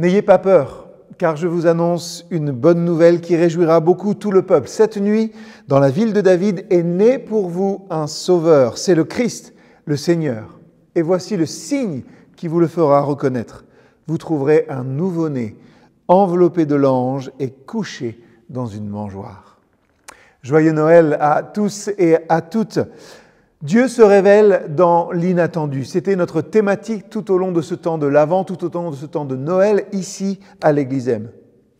N'ayez pas peur, car je vous annonce une bonne nouvelle qui réjouira beaucoup tout le peuple. Cette nuit, dans la ville de David, est né pour vous un sauveur. C'est le Christ, le Seigneur. Et voici le signe qui vous le fera reconnaître. Vous trouverez un nouveau-né, enveloppé de l'ange et couché dans une mangeoire. Joyeux Noël à tous et à toutes. Dieu se révèle dans l'inattendu. C'était notre thématique tout au long de ce temps de l'Avent, tout au long de ce temps de Noël, ici à l'Église M.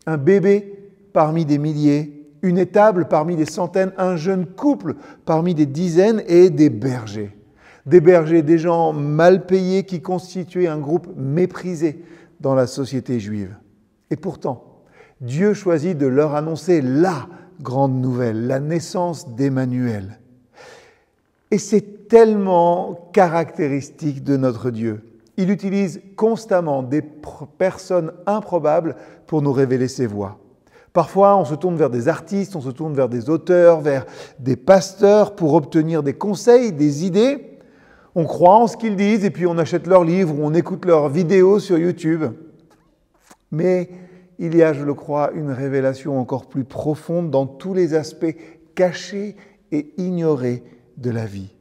Un bébé parmi des milliers, une étable parmi des centaines, un jeune couple parmi des dizaines et des bergers. Des bergers, des gens mal payés qui constituaient un groupe méprisé dans la société juive. Et pourtant, Dieu choisit de leur annoncer la grande nouvelle, la naissance d'Emmanuel. Et c'est tellement caractéristique de notre Dieu. Il utilise constamment des personnes improbables pour nous révéler ses voies. Parfois, on se tourne vers des artistes, on se tourne vers des auteurs, vers des pasteurs pour obtenir des conseils, des idées. On croit en ce qu'ils disent et puis on achète leurs livres ou on écoute leurs vidéos sur YouTube. Mais il y a, je le crois, une révélation encore plus profonde dans tous les aspects cachés et ignorés de la vie.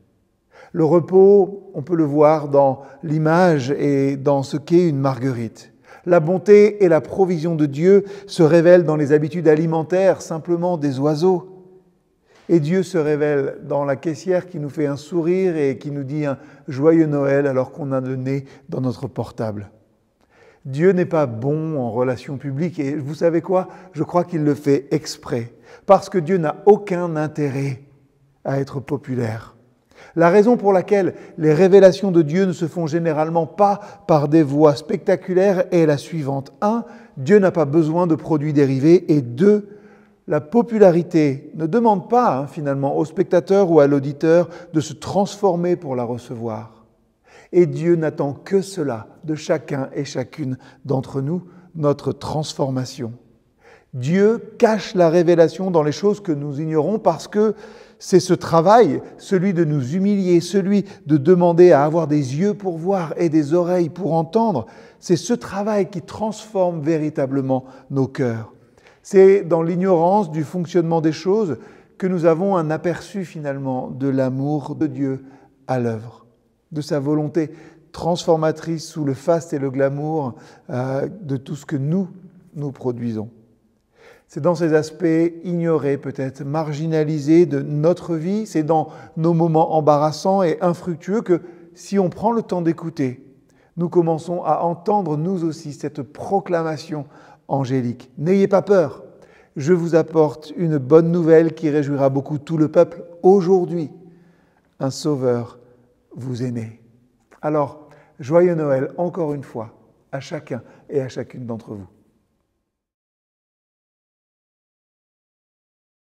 Le repos, on peut le voir dans l'image et dans ce qu'est une marguerite. La bonté et la provision de Dieu se révèlent dans les habitudes alimentaires simplement des oiseaux. Et Dieu se révèle dans la caissière qui nous fait un sourire et qui nous dit un joyeux Noël alors qu'on a le nez dans notre portable. Dieu n'est pas bon en relations publiques et vous savez quoi? Je crois qu'il le fait exprès parce que Dieu n'a aucun intérêt à être populaire. La raison pour laquelle les révélations de Dieu ne se font généralement pas par des voies spectaculaires est la suivante. 1. Dieu n'a pas besoin de produits dérivés. Et 2. La popularité ne demande pas finalement au spectateur ou à l'auditeur de se transformer pour la recevoir. Et Dieu n'attend que cela de chacun et chacune d'entre nous, notre transformation. Dieu cache la révélation dans les choses que nous ignorons parce que c'est ce travail, celui de nous humilier, celui de demander à avoir des yeux pour voir et des oreilles pour entendre. C'est ce travail qui transforme véritablement nos cœurs. C'est dans l'ignorance du fonctionnement des choses que nous avons un aperçu finalement de l'amour de Dieu à l'œuvre, de sa volonté transformatrice sous le faste et le glamour de tout ce que nous produisons. C'est dans ces aspects ignorés, peut-être marginalisés de notre vie, c'est dans nos moments embarrassants et infructueux que, si on prend le temps d'écouter, nous commençons à entendre nous aussi cette proclamation angélique. N'ayez pas peur, je vous apporte une bonne nouvelle qui réjouira beaucoup tout le peuple. Aujourd'hui, un sauveur vous est né. Alors, joyeux Noël encore une fois à chacun et à chacune d'entre vous.